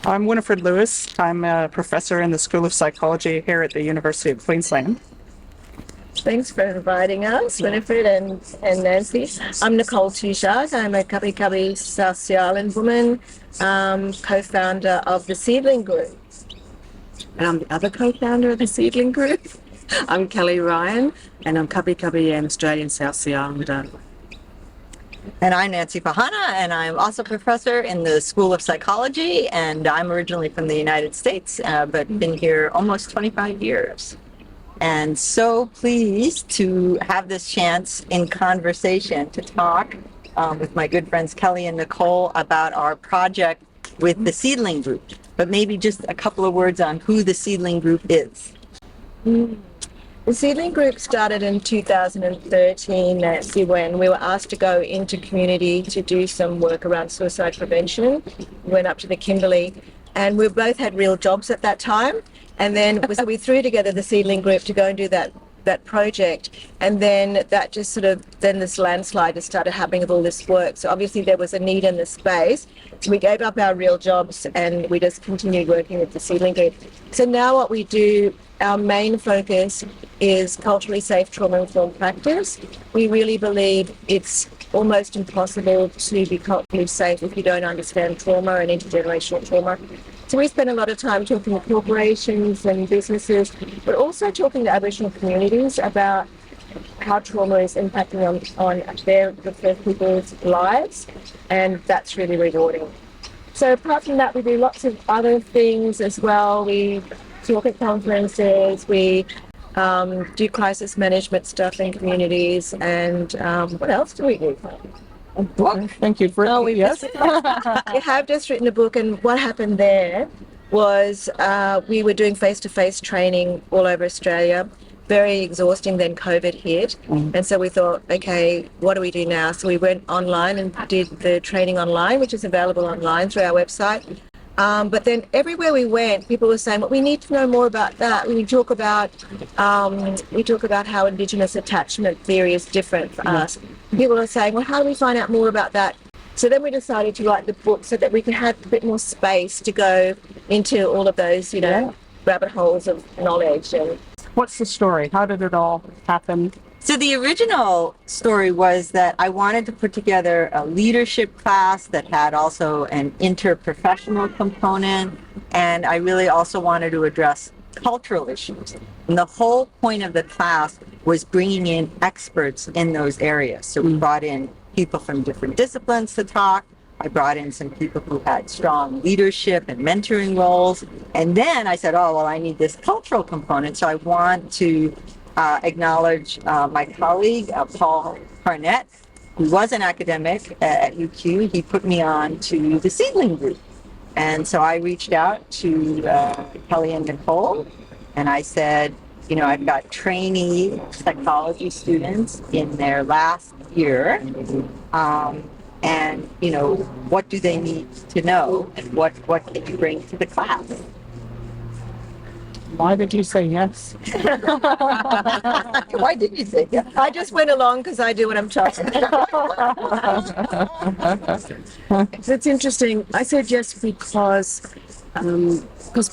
I'm Winnifred Lewis. I'm a professor in the School of Psychology here at the University of Queensland. Thanks for inviting us, Winnifred and Nancy. I'm Nicole Tujague. I'm a Kelleigh South Sea Island woman, co-founder of the Seedling Group. And I'm the other co-founder of the Seedling Group. I'm Kelleigh Ryan, and I'm Cubby and Australian South Sea Islander. And I'm Nancy Pachana, and I'm also a professor in the School of Psychology, and I'm originally from the United States, but been here almost 25 years. And so pleased to have this chance in conversation to talk with my good friends Kelleigh and Nicole about our project with the Seedling Group. But maybe just a couple of words on who the Seedling Group is. The Seedling Group started in 2013, Nancy, when we were asked to go into community to do some work around suicide prevention. We went up to the Kimberley, and we both had real jobs at that time. And then we threw together the Seedling Group to go and do that project. And then that just then this landslide just started happening with all this work. So obviously there was a need in the space. So we gave up our real jobs and we just continued working with the Seedling Group. So now what we do, our main focus is culturally safe trauma-informed practice. We really believe it's almost impossible to be culturally safe if you don't understand trauma and intergenerational trauma. So we spend a lot of time talking to corporations and businesses, but also talking to Aboriginal communities about how trauma is impacting on the First People's lives, and that's really rewarding. So apart from that, we do lots of other things as well. We talk at conferences, we do crisis management stuff in communities, and what else do we do? A book. Thank you for yes. We have just written a book, and what happened there was we were doing face-to-face training all over Australia, very exhausting. Then COVID hit, and so we thought, okay, what do we do now? So we went online and did the training online, which is available online through our website. But then everywhere we went, people were saying, well, we need to know more about that. We talk about how Indigenous attachment theory is different for us. People are saying, well, how do we find out more about that? So then we decided to write the book so that we can have a bit more space to go into all of those, rabbit holes of knowledge. And What's the story? How did it all happen? So the original story was that I wanted to put together a leadership class that had also an interprofessional component, and I really also wanted to address cultural issues. And the whole point of the class was bringing in experts in those areas. So we brought in people from different disciplines to talk. I brought in some people who had strong leadership and mentoring roles. And then I said, I need this cultural component. So I want to acknowledge my colleague, Paul Carnett, who was an academic at UQ. He put me on to the Seedling Group. And so I reached out to Kelleigh and Nicole, and I said, I've got trainee psychology students in their last year, and, what do they need to know, and what can you bring to the class? Why did you say yes? Why did you say yes? I just went along because I do what I'm told. It's interesting. I said yes because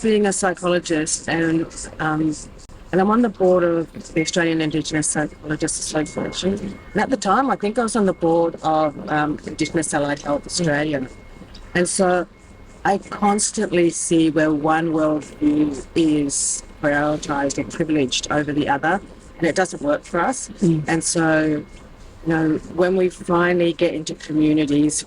being a psychologist and I'm on the board of the Australian Indigenous Psychologists Association. And at the time, I think I was on the board of Indigenous Allied Health Australia. And so I constantly see where one worldview is prioritised or privileged over the other, and it doesn't work for us. And so, when we finally get into communities,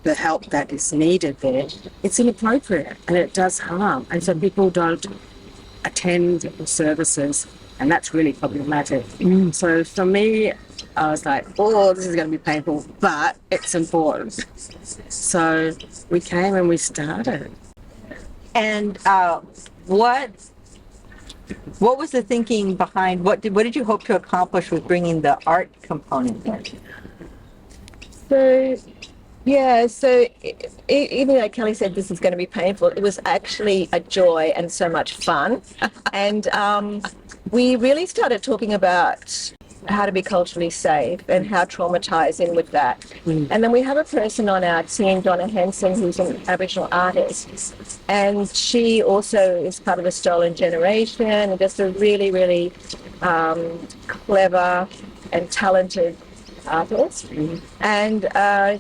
the help that is needed there, it's inappropriate and it does harm. And so people don't attend the services, and that's really problematic. So for me, I was like, this is going to be painful, but it's important. So we came and we started. And what was the thinking behind, what did you hope to accomplish with bringing the art component in? So even though Kelleigh said this is going to be painful, it was actually a joy and so much fun. And we really started talking about how to be culturally safe and how trauma ties in with that. And then we have a person on our team, Donna Henson, who's an Aboriginal artist, and she also is part of the Stolen Generation and just a really, really clever and talented artist. And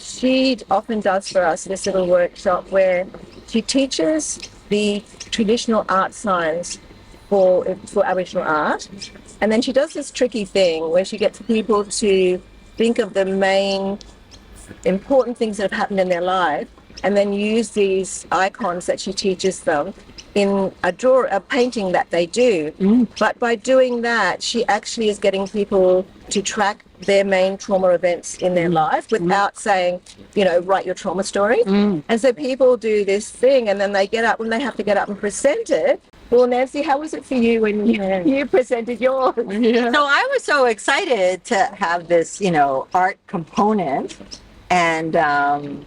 she often does for us this little workshop where she teaches the traditional art science for Aboriginal art. And then she does this tricky thing where she gets people to think of the main important things that have happened in their life and then use these icons that she teaches them in a painting that they do. But by doing that, she actually is getting people to track their main trauma events in their life without saying, write your trauma story. And so people do this thing and then they get up, when they have to get up and present it. Well, Nancy, how was it for you when you presented yours? So I was so excited to have this, art component. And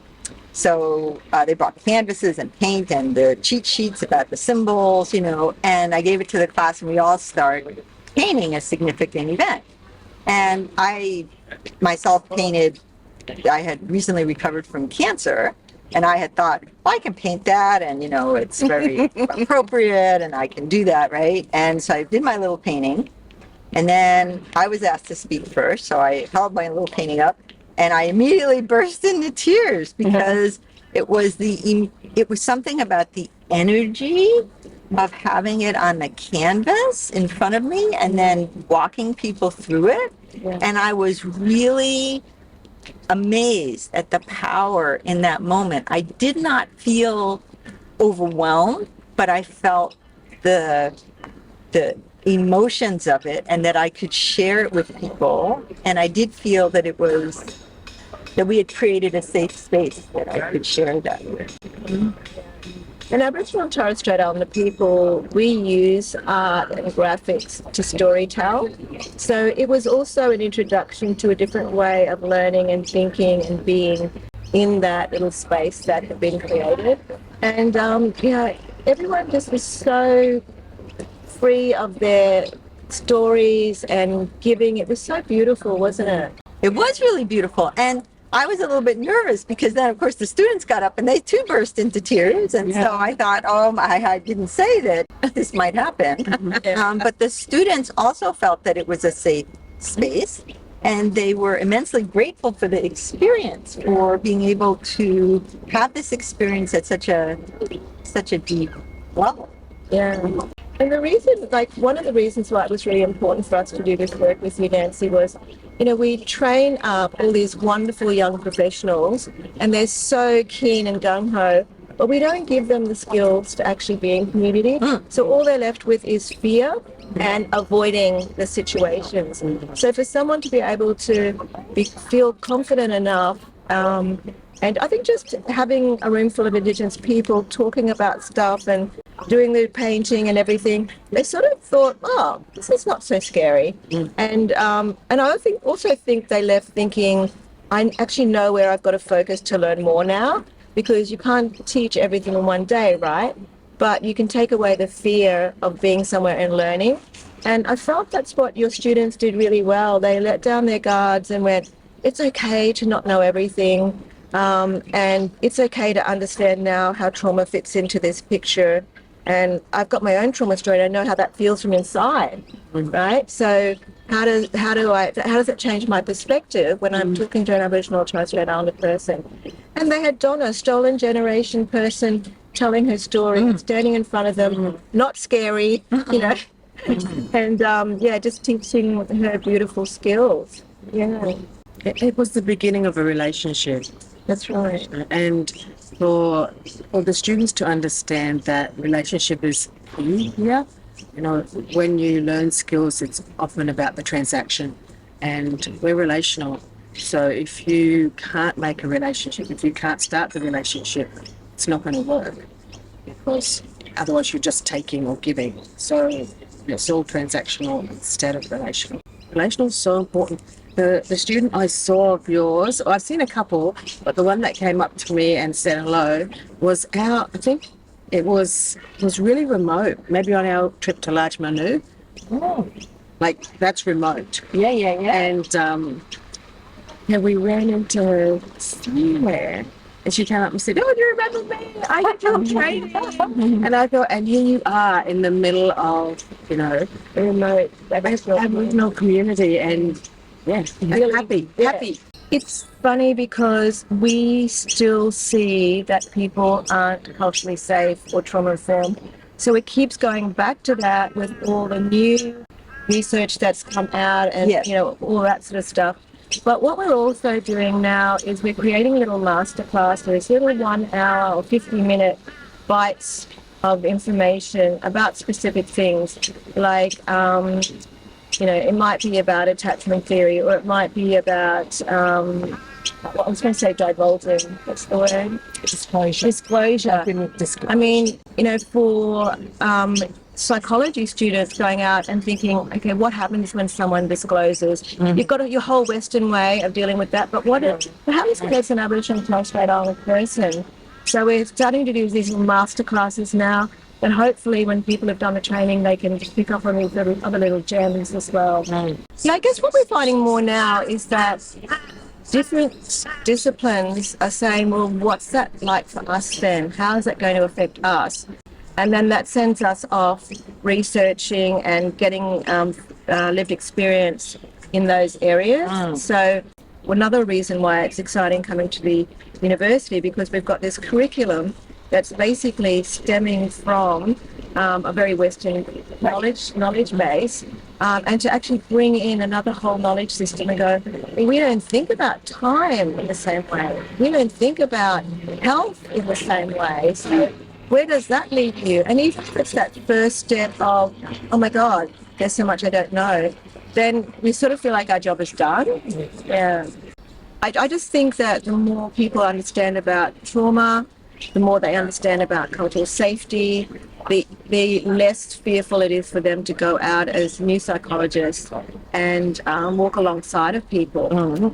so they brought canvases and paint and the cheat sheets about the symbols, and I gave it to the class and we all started painting a significant event. And I myself painted, I had recently recovered from cancer. And I had thought, well, I can paint that and, it's very appropriate and I can do that, right? And so I did my little painting. And then I was asked to speak first. So I held my little painting up and I immediately burst into tears because it was something about the energy of having it on the canvas in front of me and then walking people through it. And I was really amazed at the power in that moment. I did not feel overwhelmed, but I felt the emotions of it and that I could share it with people. And I did feel that we had created a safe space that I could share that with. In Aboriginal and Torres Strait Islander people, we use art and graphics to storytell. So it was also an introduction to a different way of learning and thinking and being in that little space that had been created. And, everyone just was so free of their stories and giving. It was so beautiful, wasn't it? It was really beautiful. And I was a little bit nervous because then, of course, the students got up and they too burst into tears. And so I thought, I didn't say that this might happen. But the students also felt that it was a safe space. And they were immensely grateful for the experience, for being able to have this experience at such a deep level. Yeah. And the reason, one of the reasons why it was really important for us to do this work with you, Nancy, was, we train up all these wonderful young professionals and they're so keen and gung-ho, but we don't give them the skills to actually be in community. So all they're left with is fear and avoiding the situations. So for someone to be able to feel confident enough, and I think just having a room full of Indigenous people talking about stuff and doing the painting and everything, they sort of thought, this is not so scary. And I also think they left thinking, I actually know where I've got to focus to learn more now, because you can't teach everything in one day, right? But you can take away the fear of being somewhere and learning. And I felt that's what your students did really well. They let down their guards and went, it's okay to not know everything. And it's okay to understand now how trauma fits into this picture. And I've got my own trauma story and I know how that feels from inside, right? So how does it change my perspective when I'm talking to an Aboriginal or Torres Strait Islander person? And they had Donna, Stolen Generation person, telling her story, standing in front of them, not scary, and just teaching her beautiful skills. Yeah. It was the beginning of a relationship. That's right. And for the students to understand that relationship is key here. When you learn skills, it's often about the transaction, and we're relational. So if you can't make a relationship, if you can't start the relationship, it's not going to work, because otherwise you're just taking or giving. So it's all transactional instead of relational. Relational is so important. The student I saw of yours, I've seen a couple, but the one that came up to me and said hello was I think it was really remote, maybe on our trip to Large Manu. like that's remote. Yeah, yeah, yeah. And yeah, we ran into her somewhere. And she came up and said, "Oh, do you remember me? I did your training." And I thought, and here you are in the middle of, Remote Aboriginal community, and yeah, Really? happy. It's funny because we still see that people aren't culturally safe or trauma informed. So it keeps going back to that with all the new research that's come out and Yes. all that sort of stuff. But what we're also doing now is we're creating little masterclasses, little 1 hour or 50-minute bites of information about specific things, like it might be about attachment theory, or it might be about I was going to say divulging. What's the word? Disclosure. I mean, for psychology students going out and thinking, okay, what happens when someone discloses? You've got your whole Western way of dealing with that, but what happens if there's an Aboriginal and Torres Strait Islander person? So we're starting to do these little master classes now, and hopefully when people have done the training, they can pick up on these other little gems as well. Yeah, I guess what we're finding more now is that different disciplines are saying, well, what's that like for us then? How is that going to affect us? And then that sends us off researching and getting lived experience in those areas. So another reason why it's exciting coming to the university, because we've got this curriculum that's basically stemming from a very Western knowledge base, and to actually bring in another whole knowledge system and go, we don't think about time in the same way. We don't think about health in the same way. So where does that lead you? And even if it's that first step of, oh my God, there's so much I don't know, then we sort of feel like our job is done. Yeah. I just think that the more people understand about trauma, the more they understand about cultural safety, the less fearful it is for them to go out as new psychologists and walk alongside of people.